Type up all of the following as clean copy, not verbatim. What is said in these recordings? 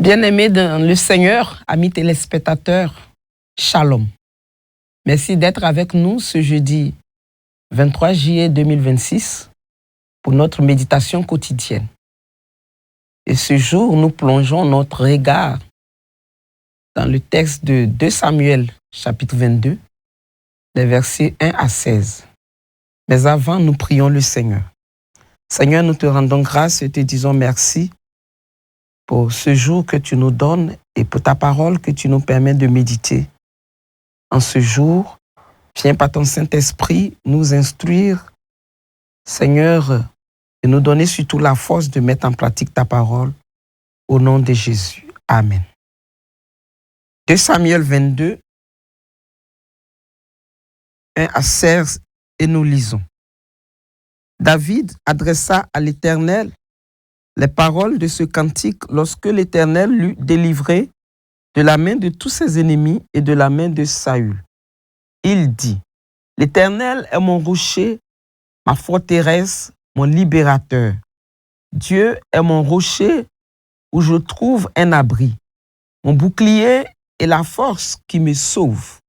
Bien-aimés dans le Seigneur, amis téléspectateurs, Shalom. Merci d'être avec nous ce jeudi 23 juillet 2026 pour notre méditation quotidienne. Et ce jour, nous plongeons notre regard dans le texte de 2 Samuel, chapitre 22, les versets 1 à 16. Mais avant, nous prions le Seigneur. Seigneur, nous te rendons grâce et te disons merci pour ce jour que tu nous donnes et pour ta parole que tu nous permets de méditer. En ce jour, viens par ton Saint-Esprit nous instruire, Seigneur, et nous donner surtout la force de mettre en pratique ta parole. Au nom de Jésus. Amen. 2 Samuel 22, 1 à 16, et nous lisons. David adressa à l'Éternel les paroles de ce cantique lorsque l'Éternel l'eut délivré de la main de tous ses ennemis et de la main de Saül. Il dit, « L'Éternel est mon rocher, ma forteresse, mon libérateur. Dieu est mon rocher où je trouve un abri, mon bouclier et la force qui me sauve,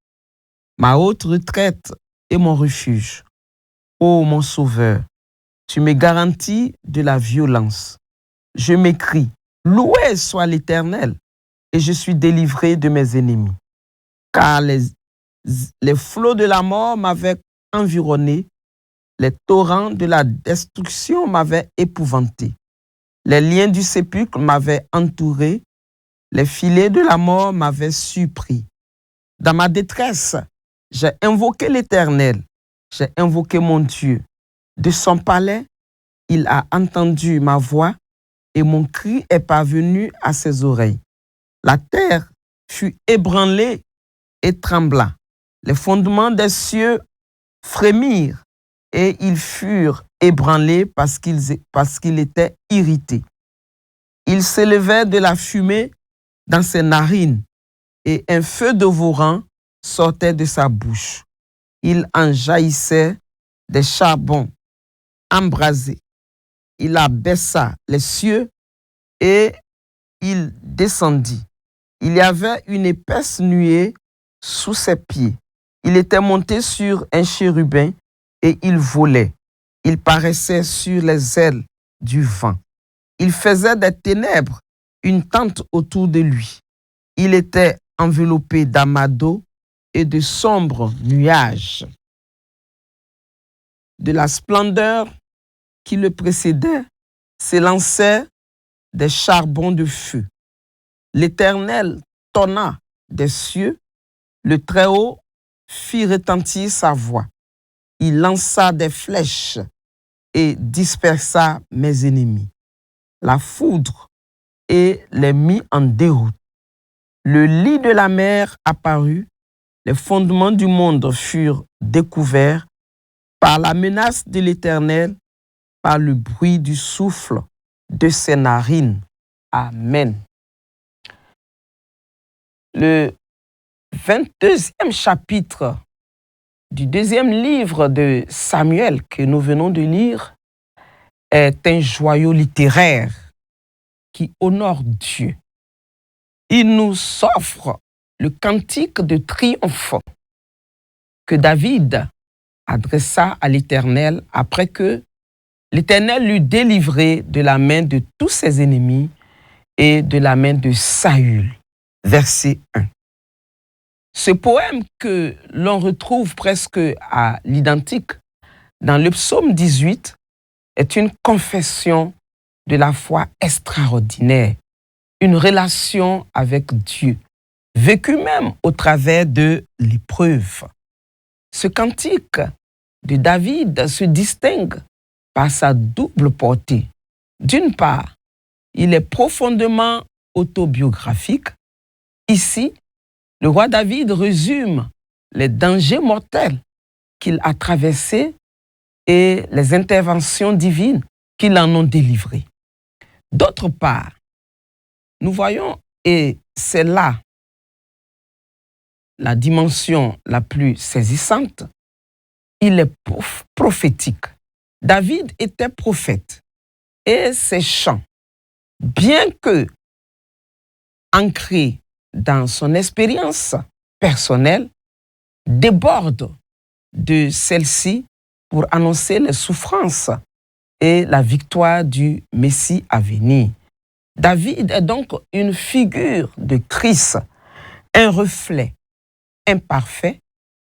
ma haute retraite et mon refuge. Ô mon sauveur, tu me garantis de la violence. Je m'écrie, loué soit l'Éternel, et je suis délivré de mes ennemis. Car les flots de la mort m'avaient environné, les torrents de la destruction m'avaient épouvanté. Les liens du sépulcre m'avaient entouré, les filets de la mort m'avaient surpris. Dans ma détresse, j'ai invoqué l'Éternel, j'ai invoqué mon Dieu. De son palais, il a entendu ma voix et mon cri est parvenu à ses oreilles. La terre fut ébranlée et trembla. Les fondements des cieux frémirent et ils furent ébranlés parce qu'il était irrité. Il s'élevait de la fumée dans ses narines et un feu dévorant sortait de sa bouche. Il en jaillissait des charbons embrasés. Il abaissa les cieux et il descendit. Il y avait une épaisse nuée sous ses pieds. Il était monté sur un chérubin et il volait. Il paraissait sur les ailes du vent. Il faisait des ténèbres une tente autour de lui. Il était enveloppé d'amas d'eau et de sombres nuages. De la splendeur qui le précédait s'élançaient des charbons de feu. L'Éternel tonna des cieux, le Très-Haut fit retentir sa voix. Il lança des flèches et dispersa mes ennemis. La foudre et les mit en déroute. Le lit de la mer apparut, les fondements du monde furent découverts par la menace de l'Éternel, par le bruit du souffle de ses narines. Amen. Le 22e chapitre du 2e livre de Samuel que nous venons de lire est un joyau littéraire qui honore Dieu. Il nous offre le cantique de triomphe que David adressa à l'Éternel après que l'Éternel l'eut délivré de la main de tous ses ennemis et de la main de Saül. Verset 1. Ce poème que l'on retrouve presque à l'identique dans le psaume 18 est une confession de la foi extraordinaire, une relation avec Dieu, vécue même au travers de l'épreuve. Ce cantique de David se distingue par sa double portée. D'une part, il est profondément autobiographique. Ici, le roi David résume les dangers mortels qu'il a traversés et les interventions divines qui l'en ont délivré. D'autre part, nous voyons, et c'est là la dimension la plus saisissante, il est prophétique. David était prophète et ses chants, bien que ancré dans son expérience personnelle, déborde de celle-ci pour annoncer les souffrances et la victoire du Messie à venir. David est donc une figure de Christ, un reflet imparfait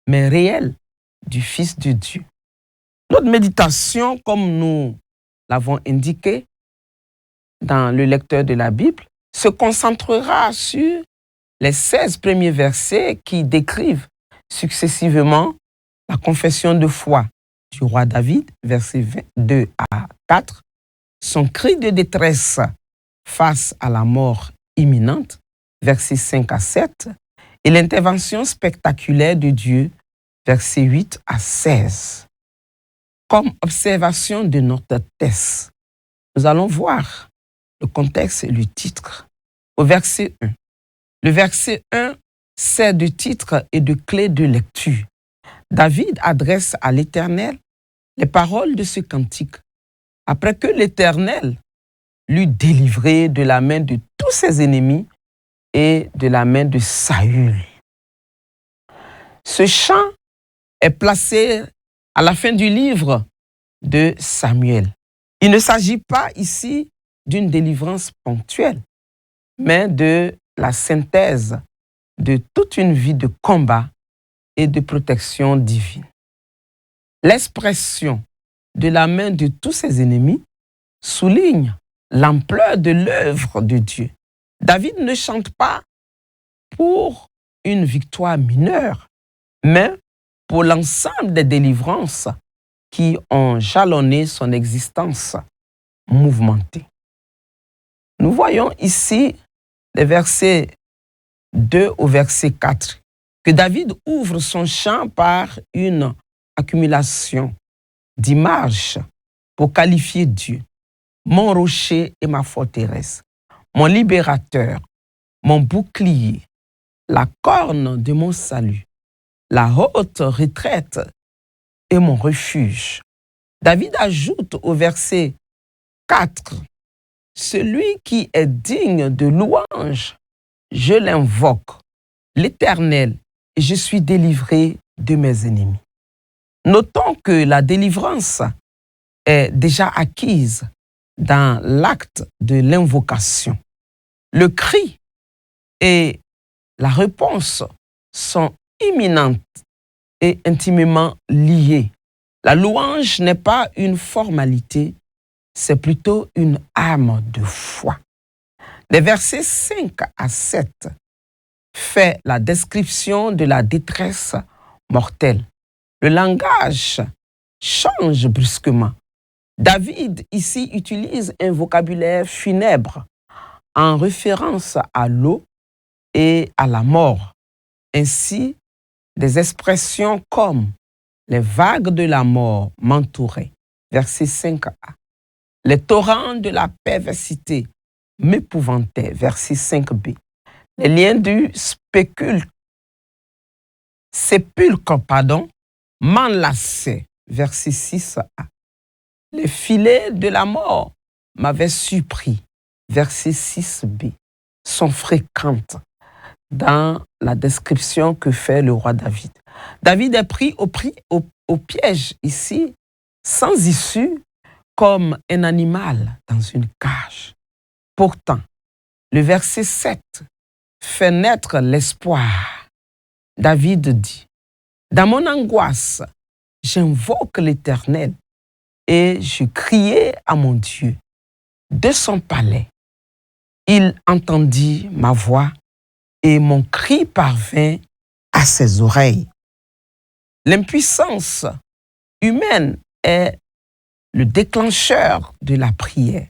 mais réel du Fils de Dieu. Notre méditation, comme nous l'avons indiqué dans le lecteur de la Bible, se concentrera sur les 16 premiers versets qui décrivent successivement la confession de foi du roi David, versets 2 à 4, son cri de détresse face à la mort imminente, versets 5 à 7, et l'intervention spectaculaire de Dieu, versets 8 à 16. Comme observation de notre texte, nous allons voir le contexte et le titre. Au verset 1. Le verset 1 sert de titre et de clé de lecture. David adresse à l'Éternel les paroles de ce cantique, après que l'Éternel l'eut délivré de la main de tous ses ennemis et de la main de Saül. Ce chant est placé à la fin du livre de Samuel. Il ne s'agit pas ici d'une délivrance ponctuelle, mais de la synthèse de toute une vie de combat et de protection divine. L'expression de la main de tous ses ennemis souligne l'ampleur de l'œuvre de Dieu. David ne chante pas pour une victoire mineure, mais pour l'ensemble des délivrances qui ont jalonné son existence mouvementée. Nous voyons ici les versets 2 au verset 4, que David ouvre son chant par une accumulation d'images pour qualifier Dieu. Mon rocher et ma forteresse, mon libérateur, mon bouclier, la corne de mon salut, la haute retraite et mon refuge. David ajoute au verset 4, celui qui est digne de louange, je l'invoque, l'Éternel, et je suis délivré de mes ennemis. Notons que la délivrance est déjà acquise dans l'acte de l'invocation. Le cri et la réponse sont imminentes et intimement liées. La louange n'est pas une formalité, c'est plutôt une arme de foi. Les versets 5 à 7 fait la description de la détresse mortelle. Le langage change brusquement. David ici utilise un vocabulaire funèbre en référence à l'eau et à la mort. Ainsi, des expressions comme les vagues de la mort m'entouraient, verset 5a. Les torrents de la perversité m'épouvantaient, verset 5b. Les liens du sépulcre, m'enlaçaient, verset 6a. Les filets de la mort m'avaient surpris, verset 6b, sont fréquentes dans la description que fait le roi David. David est pris au piège ici, sans issue, comme un animal dans une cage. Pourtant, le verset 7 fait naître l'espoir. David dit, « Dans mon angoisse, j'invoque l'Éternel et je criai à mon Dieu. De son palais, il entendit ma voix et mon cri parvint à ses oreilles. » L'impuissance humaine est le déclencheur de la prière.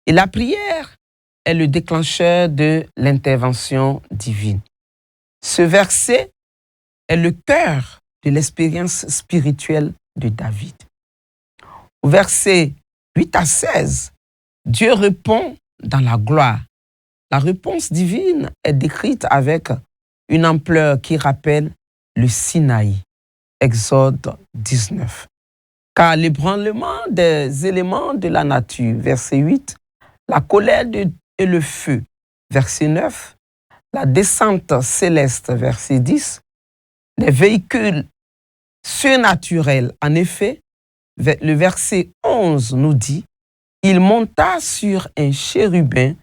Et la prière est le déclencheur de l'intervention divine. Ce verset est le cœur de l'expérience spirituelle de David. Au verset 8 à 16, Dieu répond dans la gloire. La réponse divine est décrite avec une ampleur qui rappelle le Sinaï, Exode 19. Car l'ébranlement des éléments de la nature, verset 8, la colère et le feu, verset 9, la descente céleste, verset 10, des véhicules surnaturels. En effet, le verset 11 nous dit, « Il monta sur un chérubin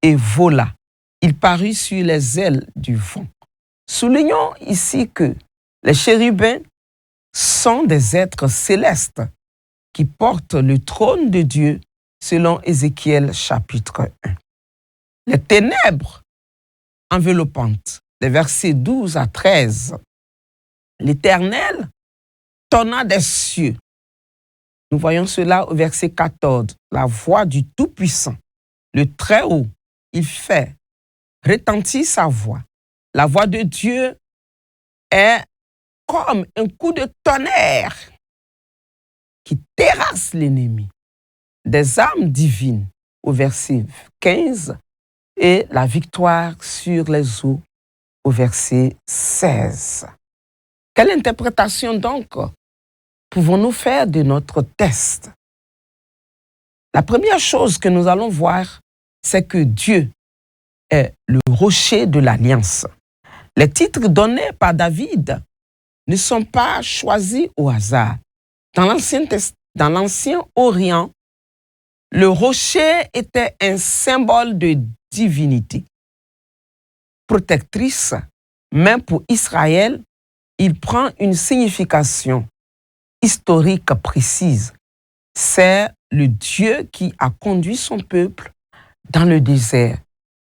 et vola. Il parut sur les ailes du vent. » Soulignons ici que les chérubins sont des êtres célestes qui portent le trône de Dieu selon Ézéchiel chapitre 1. Les ténèbres enveloppantes, des versets 12 à 13. L'Éternel tonna des cieux. Nous voyons cela au verset 14. La voix du Tout-Puissant, le Très-Haut, il fait retentir sa voix. La voix de Dieu est comme un coup de tonnerre qui terrasse l'ennemi. Des armes divines au verset 15 et la victoire sur les eaux au verset 16. Quelle interprétation donc pouvons-nous faire de notre test? La première chose que nous allons voir, c'est que Dieu est le rocher de l'alliance. Les titres donnés par David ne sont pas choisis au hasard. Dans l'Ancien Orient, le rocher était un symbole de divinité protectrice, mais pour Israël, il prend une signification historique précise. C'est le Dieu qui a conduit son peuple dans le désert,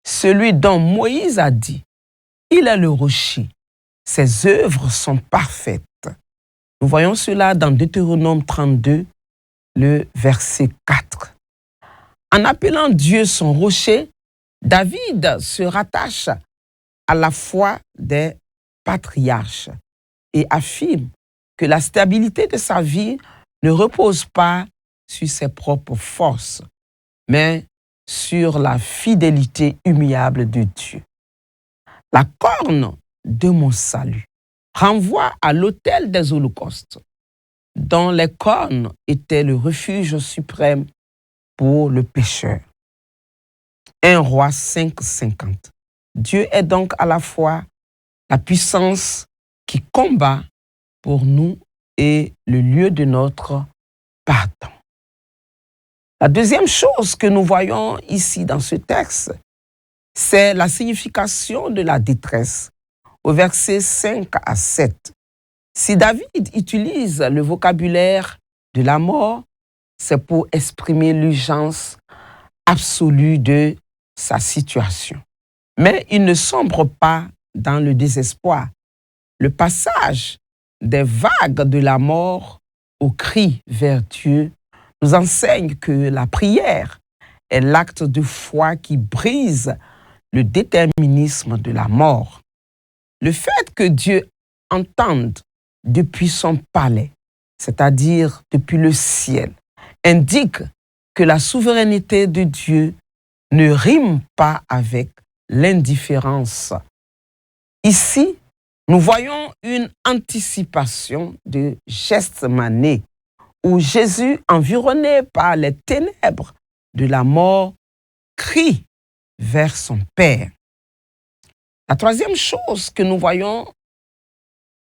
celui dont Moïse a dit, il est le rocher, ses œuvres sont parfaites. Nous voyons cela dans Deutéronome 32, le verset 4. En appelant Dieu son rocher, David se rattache à la foi des patriarches et affirme que la stabilité de sa vie ne repose pas sur ses propres forces, mais sur la fidélité immuable de Dieu. La corne de mon salut renvoie à l'autel des holocaustes, dont les cornes étaient le refuge suprême pour le pécheur. 1 Roi 5,50. Dieu est donc à la fois la puissance qui combat pour nous et le lieu de notre pardon. La deuxième chose que nous voyons ici dans ce texte, c'est la signification de la détresse au verset 5 à 7. Si David utilise le vocabulaire de la mort, c'est pour exprimer l'urgence absolue de sa situation. Mais il ne sombre pas dans le désespoir. Le passage des vagues de la mort au cri vers Dieu nous enseigne que la prière est l'acte de foi qui brise le déterminisme de la mort. Le fait que Dieu entende depuis son palais, c'est-à-dire depuis le ciel, indique que la souveraineté de Dieu ne rime pas avec l'indifférence. Ici, nous voyons une anticipation de Gethsémani, où Jésus, environné par les ténèbres de la mort, crie vers son Père. La troisième chose que nous voyons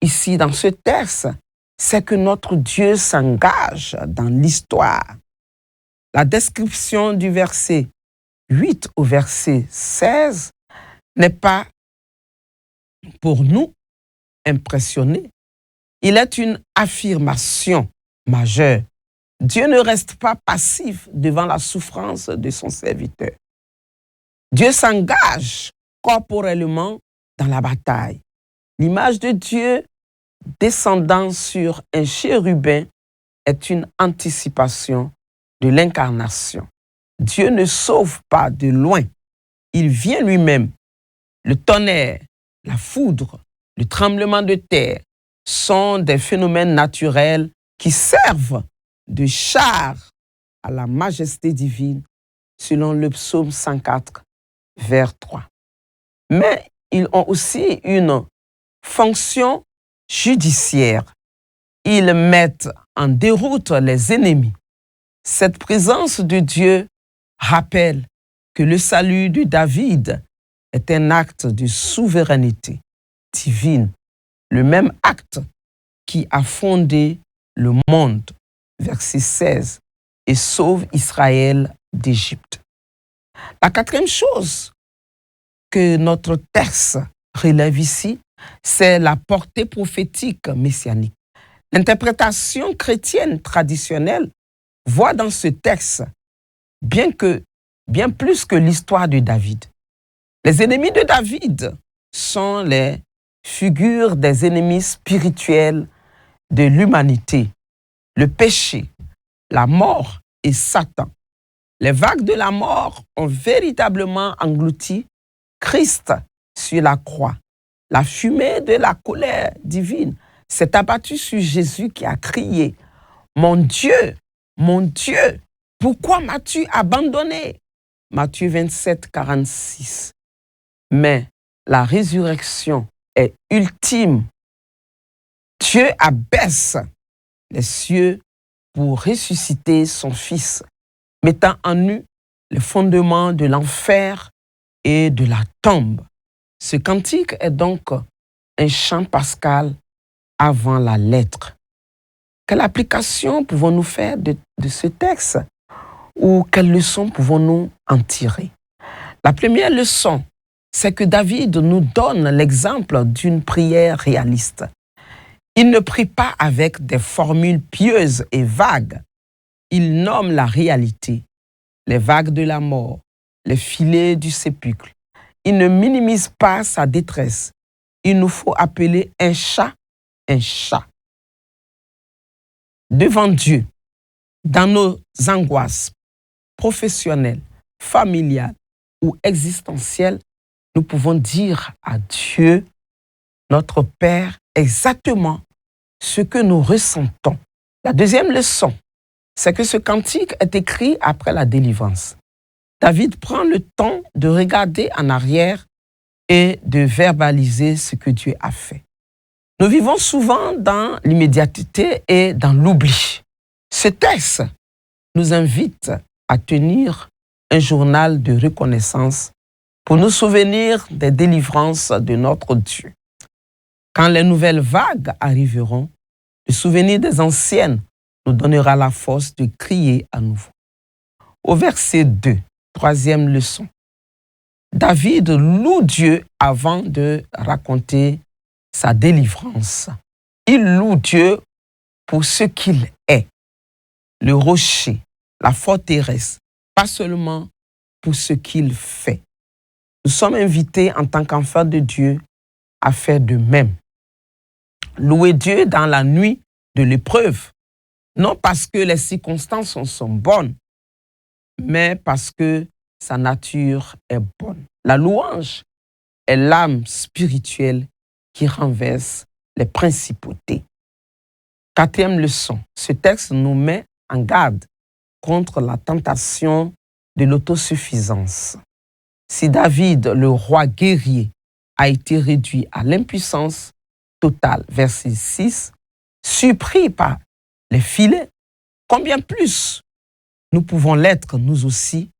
ici dans ce texte, c'est que notre Dieu s'engage dans l'histoire. La description du verset 8 au verset 16 n'est pas pour nous impressionner. Il est une affirmation majeure. Dieu ne reste pas passif devant la souffrance de son serviteur. Dieu s'engage corporellement dans la bataille. L'image de Dieu descendant sur un chérubin est une anticipation de l'incarnation. Dieu ne sauve pas de loin. Il vient lui-même. Le tonnerre, la foudre, le tremblement de terre sont des phénomènes naturels qui servent de char à la majesté divine, selon le psaume 104, vers 3. Mais ils ont aussi une fonction judiciaire. Ils mettent en déroute les ennemis. Cette présence de Dieu rappelle que le salut de David est un acte de souveraineté divine, le même acte qui a fondé le monde, verset 16, et sauve Israël d'Égypte. La quatrième chose que notre texte relève ici, c'est la portée prophétique messianique. L'interprétation chrétienne traditionnelle voit dans ce texte bien plus que l'histoire de David. Les ennemis de David sont les figures des ennemis spirituels de l'humanité, le péché, la mort et Satan. Les vagues de la mort ont véritablement englouti Christ sur la croix. La fumée de la colère divine s'est abattue sur Jésus qui a crié « Mon Dieu, pourquoi m'as-tu abandonné ?» Matthieu 27, 46. Mais la résurrection est ultime. Dieu abaisse les cieux pour ressusciter son Fils, mettant en nu les fondements de l'enfer et de la tombe. Ce cantique est donc un chant pascal avant la lettre. Quelle application pouvons-nous faire de ce texte ou quelles leçons pouvons-nous en tirer? La première leçon, c'est que David nous donne l'exemple d'une prière réaliste. Il ne prie pas avec des formules pieuses et vagues. Il nomme la réalité, les vagues de la mort, les filets du sépulcre. Il ne minimise pas sa détresse. Il nous faut appeler un chat. Devant Dieu, dans nos angoisses professionnelles, familiales ou existentielles, nous pouvons dire à Dieu, notre Père, exactement ce que nous ressentons. La deuxième leçon, c'est que ce cantique est écrit après la délivrance. David prend le temps de regarder en arrière et de verbaliser ce que Dieu a fait. Nous vivons souvent dans l'immédiateté et dans l'oubli. Ce texte nous invite à tenir un journal de reconnaissance pour nous souvenir des délivrances de notre Dieu. Quand les nouvelles vagues arriveront, le souvenir des anciennes nous donnera la force de crier à nouveau. Au verset 2, troisième leçon, David loue Dieu avant de raconter sa délivrance. Il loue Dieu pour ce qu'il est, le rocher, la forteresse, pas seulement pour ce qu'il fait. Nous sommes invités en tant qu'enfants de Dieu à faire de même. Louer Dieu dans la nuit de l'épreuve, non parce que les circonstances sont bonnes, mais parce que sa nature est bonne. La louange est l'âme spirituelle qui renverse les principautés. Quatrième leçon, ce texte nous met en garde contre la tentation de l'autosuffisance. Si David, le roi guerrier, a été réduit à l'impuissance totale, verset 6, surpris par les filets, combien plus nous pouvons l'être nous aussi?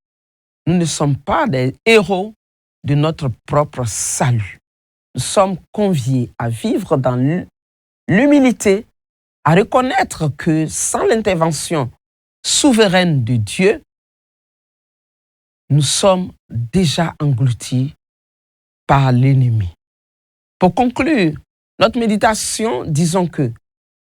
Nous ne sommes pas des héros de notre propre salut. Nous sommes conviés à vivre dans l'humilité, à reconnaître que sans l'intervention souveraine de Dieu, nous sommes déjà engloutis par l'ennemi. Pour conclure notre méditation, disons que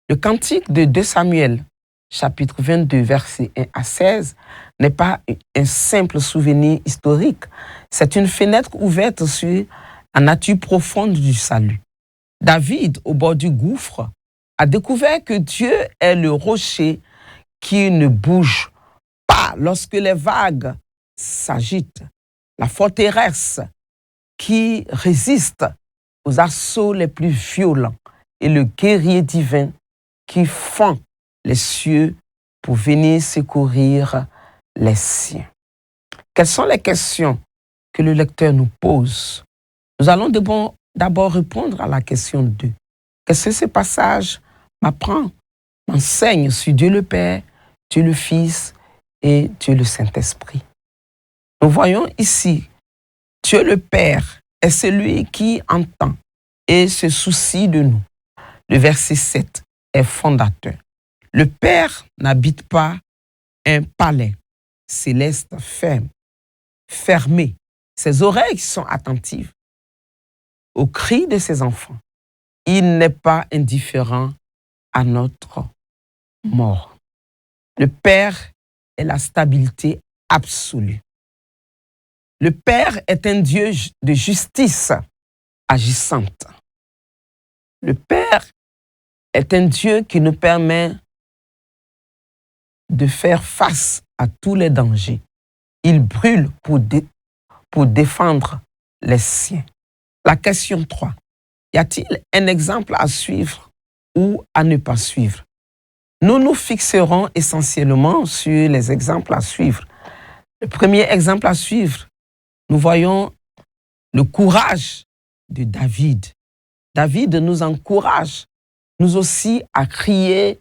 le cantique de 2 Samuel, chapitre 22, versets 1 à 16, n'est pas un simple souvenir historique. C'est une fenêtre ouverte sur la nature profonde du salut. David, au bord du gouffre, a découvert que Dieu est le rocher qui ne bouge pas lorsque les vagues s'agitent, la forteresse qui résiste aux assauts les plus violents et le guerrier divin qui fend les cieux pour venir secourir les siens. Quelles sont les questions que le lecteur nous pose? Nous allons d'abord répondre à la question 2. Qu'est-ce que ce passage m'enseigne sur Dieu le Père, Dieu le Fils et Dieu le Saint-Esprit? Nous voyons ici Dieu le Père est celui qui entend et se soucie de nous. Le verset 7 est fondateur. Le Père n'habite pas un palais céleste fermé. Ses oreilles sont attentives aux cris de ses enfants. Il n'est pas indifférent à notre mort. Le Père est la stabilité absolue. Le Père est un Dieu de justice agissante. Le Père est un Dieu qui nous permet de faire face à tous les dangers. Il brûle pour défendre les siens. La question 3. Y a-t-il un exemple à suivre ou à ne pas suivre? Nous nous fixerons essentiellement sur les exemples à suivre. Le premier exemple à suivre, nous voyons le courage de David. David nous encourage, nous aussi, à crier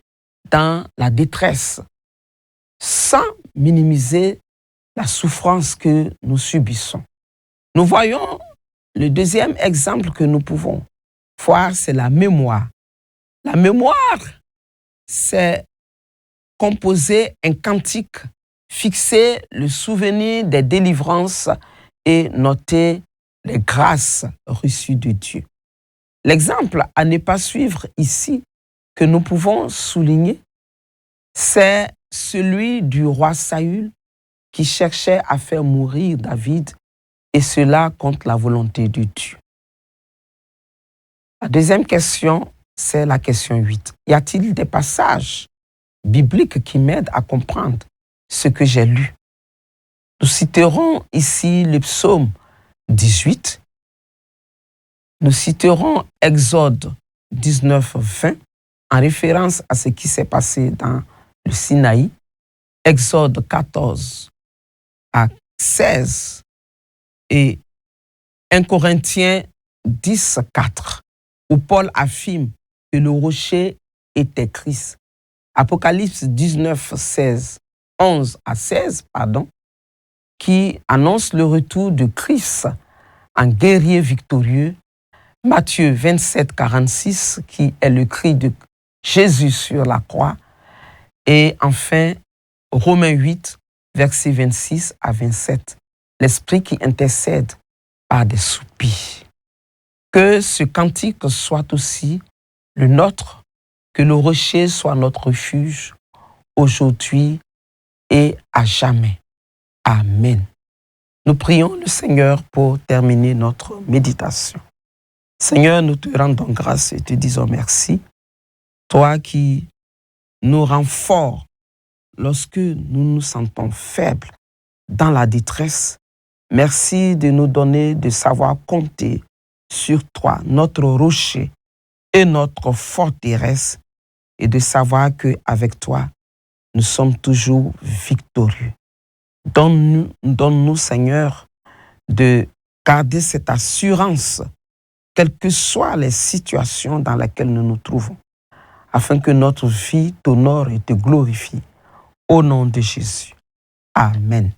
dans la détresse, sans minimiser la souffrance que nous subissons. Nous voyons le deuxième exemple que nous pouvons voir, c'est la mémoire. La mémoire, c'est composer un cantique, fixer le souvenir des délivrances et noter les grâces reçues de Dieu. L'exemple à ne pas suivre ici que nous pouvons souligner, c'est celui du roi Saül qui cherchait à faire mourir David, et cela contre la volonté de Dieu. La deuxième question, c'est la question 8. Y a-t-il des passages bibliques qui m'aident à comprendre ce que j'ai lu? Nous citerons ici le psaume 18. Nous citerons Exode 19, 20 en référence à ce qui s'est passé dans le Sinaï. Exode 14 à 16 et 1 Corinthiens 10, 4 où Paul affirme que le rocher était Christ. Apocalypse 19, 11 à 16, qui annonce le retour de Christ en guerrier victorieux. Matthieu 27, 46, qui est le cri de Jésus sur la croix. Et enfin, Romains 8, versets 26 à 27, l'Esprit qui intercède par des soupirs. Que ce cantique soit aussi le nôtre, que le rocher soit notre refuge aujourd'hui et à jamais. Amen. Nous prions le Seigneur pour terminer notre méditation. Seigneur, nous te rendons grâce et te disons merci. Toi qui nous rends forts lorsque nous nous sentons faibles dans la détresse. Merci de nous donner de savoir compter sur toi, notre rocher et notre forteresse, et de savoir qu'avec toi, nous sommes toujours victorieux. Donne-nous, Seigneur, de garder cette assurance, quelles que soient les situations dans lesquelles nous nous trouvons, afin que notre vie t'honore et te glorifie. Au nom de Jésus. Amen.